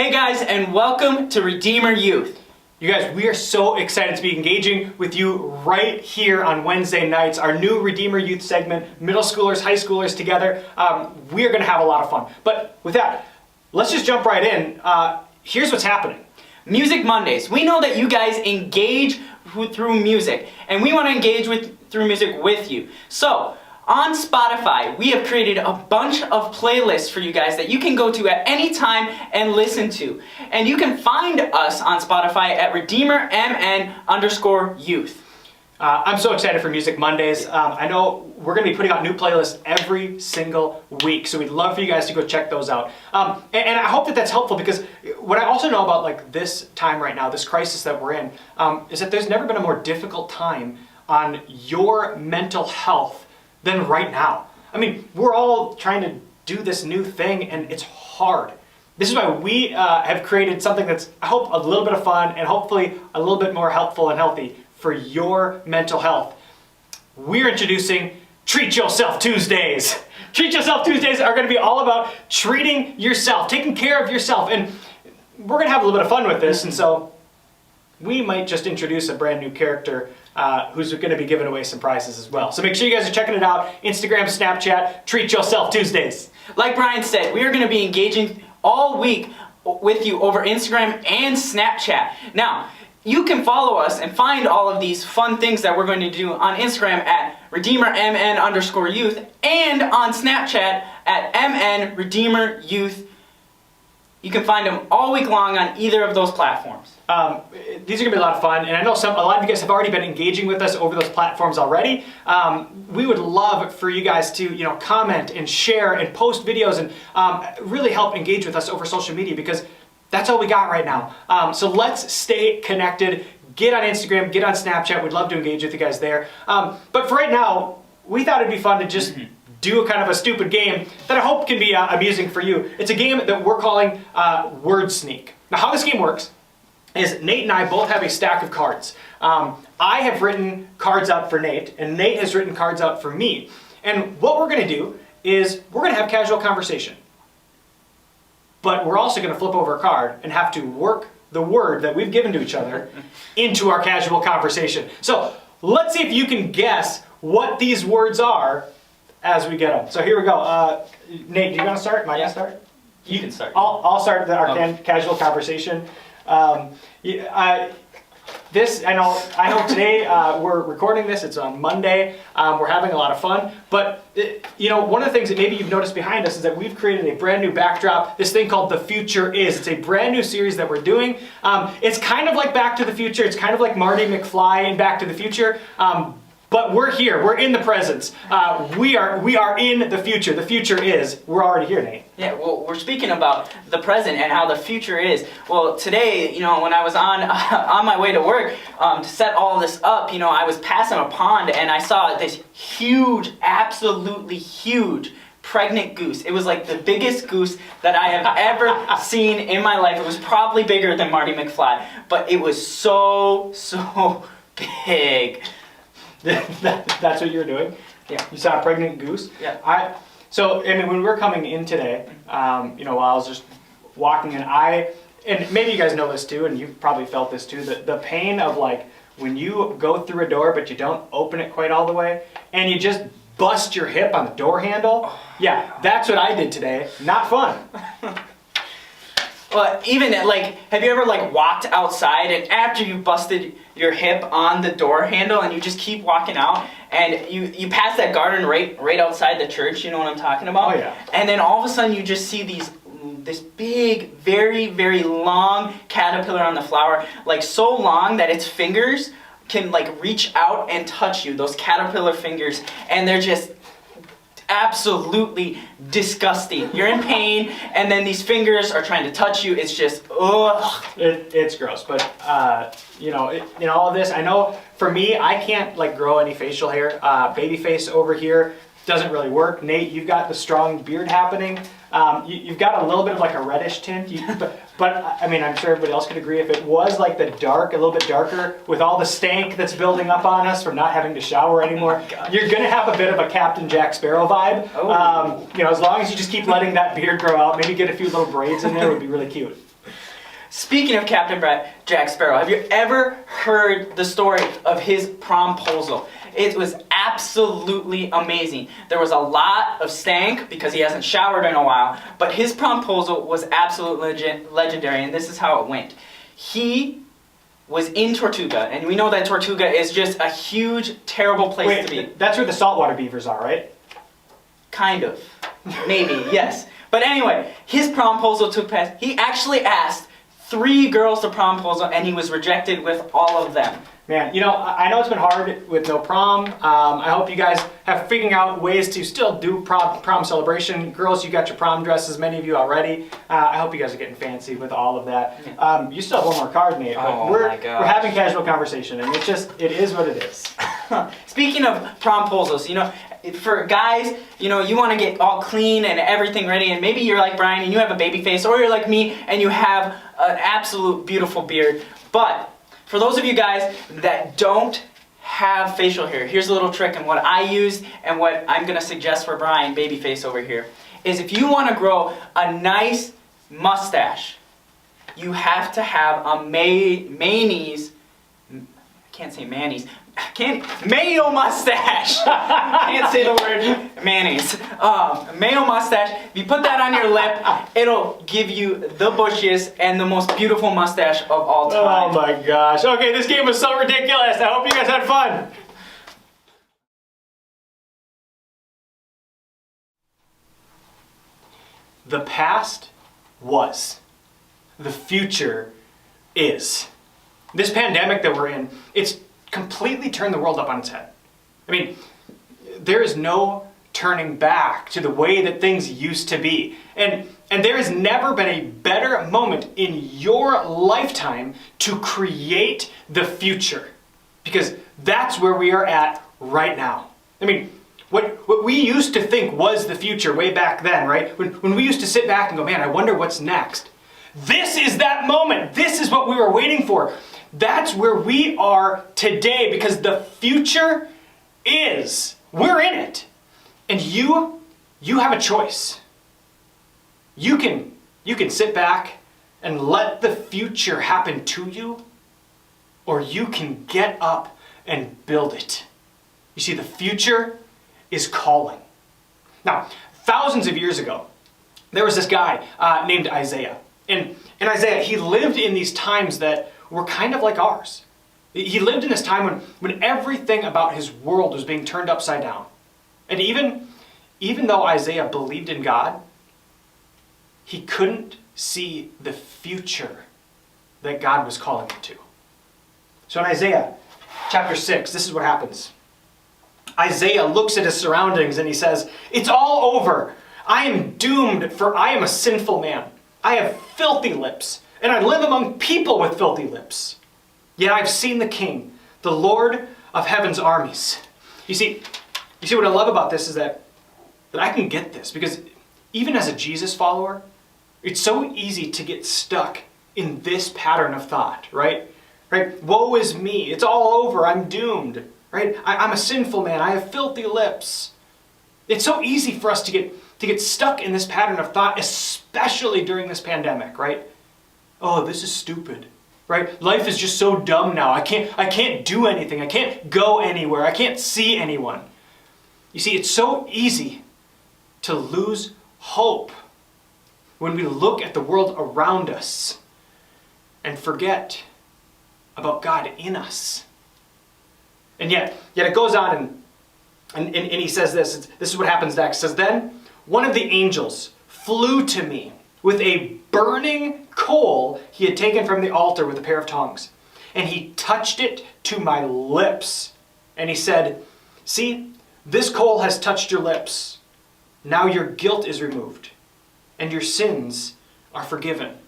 Hey guys, and welcome to Redeemer Youth. You guys, we are so excited to be engaging with you right here on Wednesday nights. Our new Redeemer Youth segment, middle schoolers, high schoolers together. We are going to have a lot of fun. But with that, let's just jump right in. Here's what's happening. Music Mondays. We know that you guys engage through music, and we want to engage through music with you. So, on Spotify, we have created a bunch of playlists for you guys that you can go to at any time and listen to. And you can find us on Spotify at RedeemerMN_youth. I'm so excited for Music Mondays. I know we're going to be putting out new playlists every single week, so we'd love for you guys to go check those out. And I hope that that's helpful, because what I also know about like this time right now, this crisis that we're in, is that there's never been a more difficult time on your mental health than right now. I mean, we're all trying to do this new thing, and it's hard. This is why we have created something that's, I hope, a little bit of fun and hopefully a little bit more helpful and healthy for your mental health. We're introducing Treat Yourself Tuesdays. Treat Yourself Tuesdays are going to be all about treating yourself, taking care of yourself, and we're going to have a little bit of fun with this, and so we might just introduce a brand new character who's going to be giving away some prizes as well. So make sure you guys are checking it out. Instagram, Snapchat, Treat Yourself Tuesdays. Like Brian said, we are going to be engaging all week with you over Instagram and Snapchat. Now, you can follow us and find all of these fun things that we're going to do on Instagram at RedeemerMN_youth and on Snapchat at MNRedeemerYouth. You can find them all week long on either of those platforms. These are going to be a lot of fun, and I know a lot of you guys have already been engaging with us over those platforms already. We would love for you guys to comment and share and post videos and really help engage with us over social media, because that's all we got right now. So let's stay connected. Get on Instagram, get on Snapchat. We'd love to engage with you guys there. But for right now, we thought it'd be fun to just do a kind of a stupid game that I hope can be amusing for you. It's a game that we're calling Word Sneak. Now, how this game works is Nate and I both have a stack of cards. I have written cards out for Nate, and Nate has written cards out for me. And what we're going to do is we're going to have casual conversation. But we're also going to flip over a card and have to work the word that we've given to each other into our casual conversation. So let's see if you can guess what these words are as we get them. So here we go. Nate, do you want to start? Am I going to start? You can start. I'll start our casual conversation. I know today we're recording this. It's on Monday. We're having a lot of fun. But one of the things that maybe you've noticed behind us is that we've created a brand new backdrop. This thing called The Future Is. It's a brand new series that we're doing. It's kind of like Back to the Future. It's kind of like Marty McFly in Back to the Future. But we're here. We're in the presence. We are in the future. The future is. We're already here, Nate. Yeah, well, we're speaking about the present and how the future is. Well, today, when I was on my way to work to set all this up, I was passing a pond and I saw this huge, absolutely huge pregnant goose. It was like the biggest goose that I have ever seen in my life. It was probably bigger than Marty McFly, but it was so big. That's what you're doing? Yeah. You saw a pregnant goose? Yeah. When we were coming in today, while I was just walking, and maybe you guys know this too, and you've probably felt this too, the pain of like when you go through a door but you don't open it quite all the way, and you just bust your hip on the door handle. Yeah, that's what I did today. Not fun. Well, even have you ever walked outside and after you busted your hip on the door handle and you just keep walking out and you pass that garden right outside the church, you know what I'm talking about? Oh yeah. And then all of a sudden you just see this big, very, very long caterpillar on the flower, so long that its fingers can reach out and touch you, those caterpillar fingers, and they're just absolutely disgusting. You're in pain, and then these fingers are trying to touch you. It's just, ugh. It's gross, but in all of this, I know for me, I can't grow any facial hair. Baby face over here doesn't really work. Nate, you've got the strong beard happening. You've got a little bit of a reddish tint, but I mean, I'm sure everybody else could agree if it was a little bit darker with all the stank that's building up on us from not having to shower anymore, you're gonna have a bit of a Captain Jack Sparrow vibe. Oh. As long as you just keep letting that beard grow out, maybe get a few little braids in there would be really cute. Speaking of Jack Sparrow, have you ever heard the story of his promposal? It was absolutely amazing. There was a lot of stank because he hasn't showered in a while, but his promposal was absolutely legendary, and this is how it went. He was in Tortuga, and we know that Tortuga is just a huge, terrible place to be. That's where the saltwater beavers are, right? Kind of. Maybe, yes. But anyway, his promposal took place. He actually asked 3 girls to promposal, and he was rejected with all of them. Man, I know it's been hard with no prom. I hope you guys have figuring out ways to still do prom celebration. Girls, you got your prom dresses, many of you already. I hope you guys are getting fancy with all of that. You still have one more card, Nate. But we're having casual conversation, and it is what it is. Speaking of promposals, for guys, you want to get all clean and everything ready, and maybe you're like Brian and you have a baby face, or you're like me and you have an absolute beautiful beard. But for those of you guys that don't have facial hair, here's a little trick, and what I used and what I'm going to suggest for Brian, babyface over here, is if you want to grow a nice mustache, you have to have a mayonnaise, I can't say mayonnaise, mayo mustache. Can't say the word mayonnaise. Mayo mustache. If you put that on your lip, it'll give you the bushiest and the most beautiful mustache of all time. Oh my gosh. Okay, this game was so ridiculous. I hope you guys had fun. The past was. The future is. This pandemic that we're in, it's completely turned the world up on its head. I mean, there is no turning back to the way that things used to be. And there has never been a better moment in your lifetime to create the future. Because that's where we are at right now. I mean, what we used to think was the future way back then, right? When we used to sit back and go, man, I wonder what's next. This is that moment. This is what we were waiting for. That's where we are today, because the future is. We're in it. And you have a choice. You can sit back and let the future happen to you, or you can get up and build it. You see, the future is calling. Now, thousands of years ago, there was this guy named Isaiah. And Isaiah, he lived in these times that were kind of like ours. He lived in this time when everything about his world was being turned upside down. And even though Isaiah believed in God, he couldn't see the future that God was calling him to. So in Isaiah chapter 6, this is what happens. Isaiah looks at his surroundings and he says, "It's all over. I am doomed, for I am a sinful man. I have filthy lips, and I live among people with filthy lips. Yet I've seen the King, the Lord of heaven's armies." You see what I love about this is that I can get this, because even as a Jesus follower, it's so easy to get stuck in this pattern of thought, right? Woe is me. It's all over. I'm doomed, right? I'm a sinful man. I have filthy lips. It's so easy for us to get stuck in this pattern of thought, especially during this pandemic, right? Oh, this is stupid, right? Life is just so dumb now. I can't do anything. I can't go anywhere. I can't see anyone. You see, it's so easy to lose hope when we look at the world around us and forget about God in us. And yet it goes on and he says this. This is what happens next. It says, "Then one of the angels flew to me with a burning coal he had taken from the altar with a pair of tongs. And he touched it to my lips. And he said, 'See, this coal has touched your lips. Now your guilt is removed, and your sins are forgiven.'"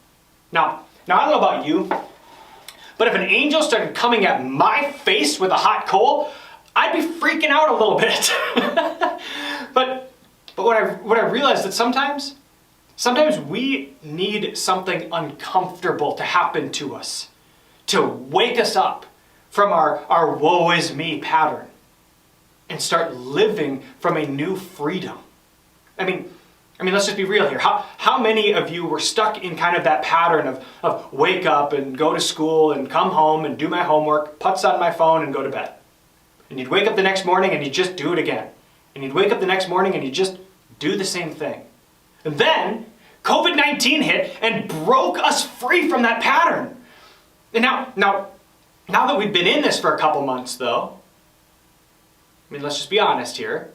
Now I don't know about you, but if an angel started coming at my face with a hot coal, I'd be freaking out a little bit. But what I realized that sometimes we need something uncomfortable to happen to us, to wake us up from our woe is me pattern and start living from a new freedom. I mean, I mean, let's just be real here. How many of you were stuck in kind of that pattern of wake up and go to school and come home and do my homework, putz on my phone and go to bed? And you'd wake up the next morning and you'd just do it again. And you'd wake up the next morning and you'd just do the same thing. And then COVID-19 hit and broke us free from that pattern. And now that we've been in this for a couple months though, I mean, let's just be honest here.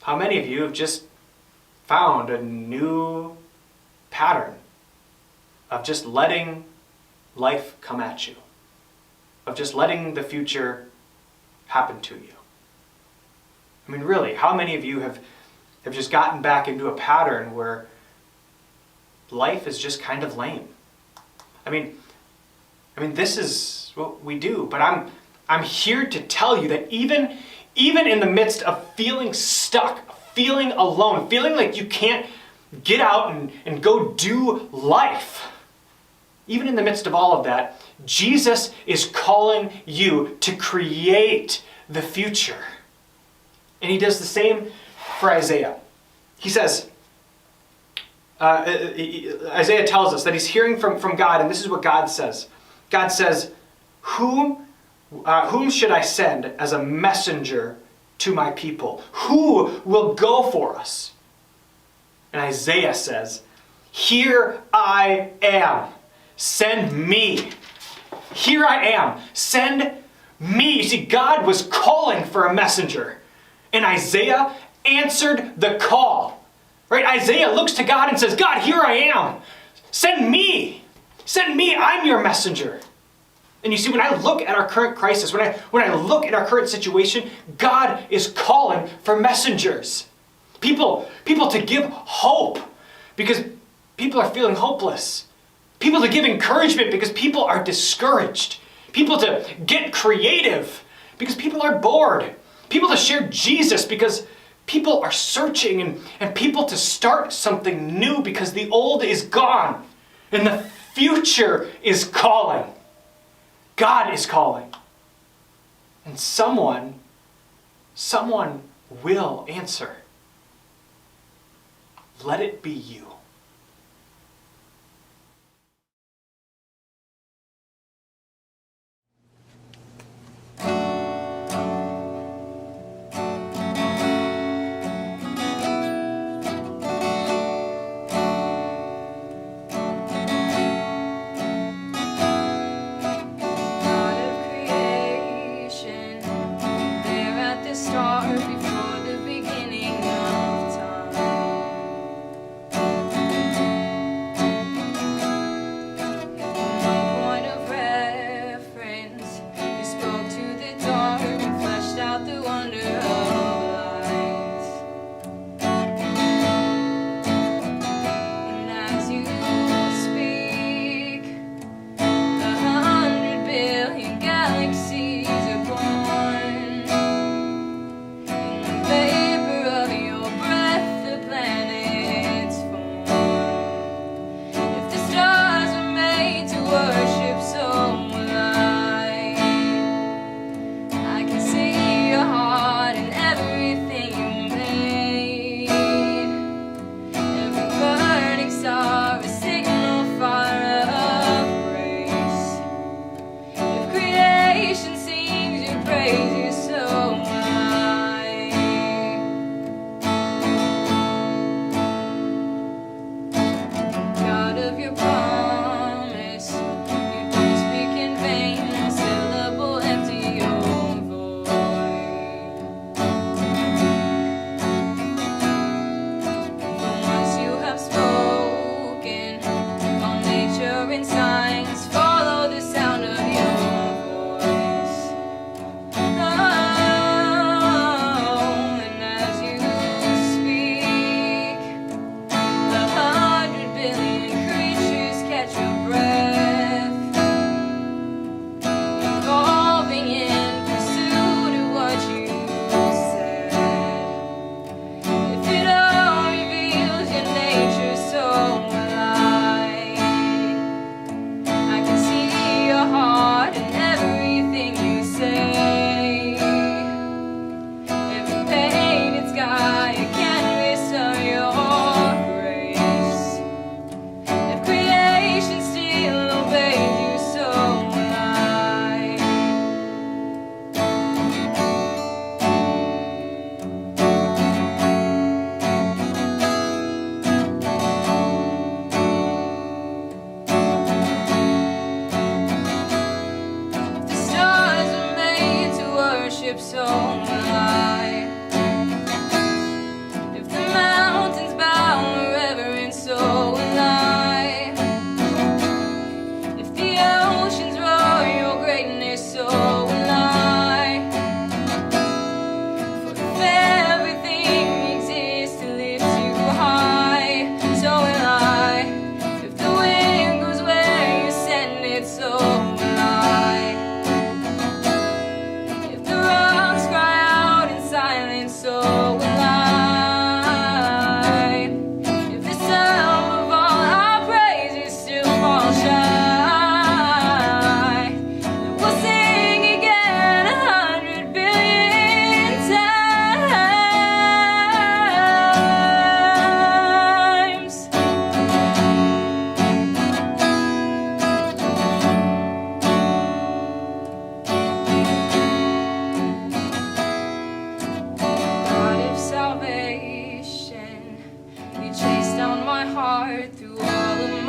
How many of you have just found a new pattern of just letting life come at you, of just letting the future happen to you? I mean, really, how many of you have just gotten back into a pattern where life is just kind of lame? I mean, this is what we do, but I'm here to tell you that even in the midst of feeling stuck, feeling alone, feeling like you can't get out and go do life, even in the midst of all of that, Jesus is calling you to create the future. And he does the same for Isaiah. He says, Isaiah tells us that he's hearing from God, and this is what God says. God says, whom should I send as a messenger to my people? Who will go for us? And Isaiah says, here I am, send me. Here I am, send me. You see, God was calling for a messenger, and Isaiah answered the call. Right? Isaiah looks to God and says, God, here I am, send me. Send me, I'm your messenger. And you see, when I look at our current crisis, when I look at our current situation, God is calling for messengers. People to give hope because people are feeling hopeless. People to give encouragement because people are discouraged. People to get creative because people are bored. People to share Jesus because people are searching, and people to start something new because the old is gone and the future is calling. God is calling. And someone will answer. Let it be you. Start before the beginning of time.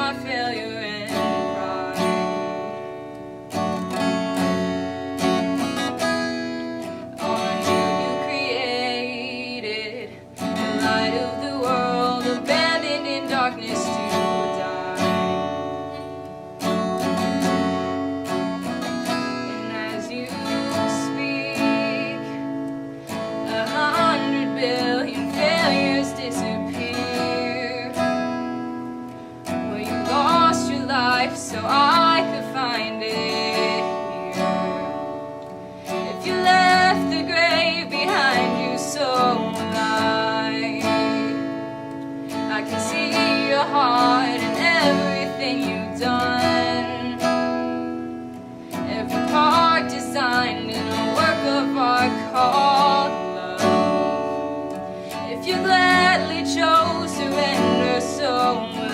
my failure and pride. On you created the light of the world, abandoned in darkness to die. And as you speak, 100 billion failures disappear. Well, you lost your life so I could find it here. If you left the grave behind you, so will I can see your heart and everything you've done. Every part designed in a work of art called love. If you gladly chose surrender, so will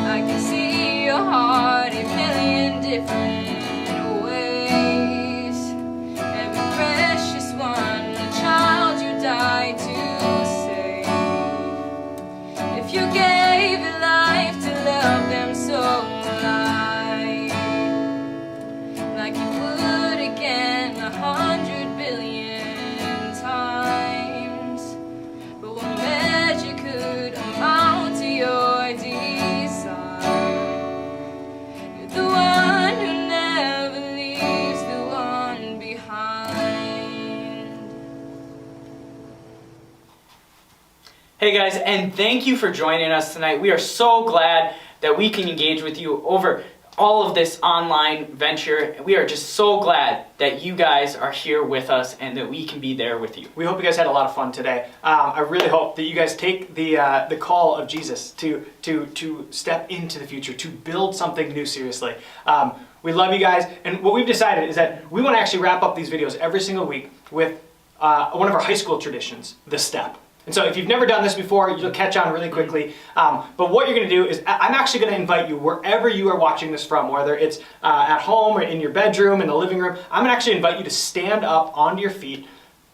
I can see your heart a million different ways. Every precious one, a child you died to save. If you gave your life to love them, so will I. Like you would again 100 billion times. But what measure could amount to your desire? You're the one who never leaves the one behind. Hey guys, and thank you for joining us tonight. We are so glad that we can engage with you over all of this online venture. We are just so glad that you guys are here with us and that we can be there with you. We hope you guys had a lot of fun today. I really hope that you guys take the call of Jesus to step into the future, to build something new seriously. We love you guys, and what we've decided is that we want to actually wrap up these videos every single week with one of our high school traditions, the step. And so if you've never done this before, you'll catch on really quickly. But what you're going to do is I'm actually going to invite you wherever you are watching this from, whether it's at home or in your bedroom, in the living room. I'm going to actually invite you to stand up onto your feet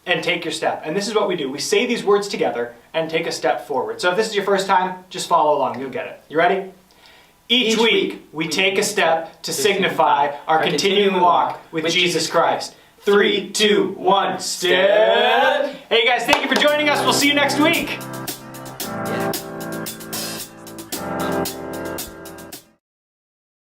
and take your step. And this is what we do. We say these words together and take a step forward. So if this is your first time, just follow along. You'll get it. You ready? Each week, we take a step to signify our continuing walk with Jesus Christ. 3, 2, 1, step. Hey guys, thank you for joining us. We'll see you next week. Yeah.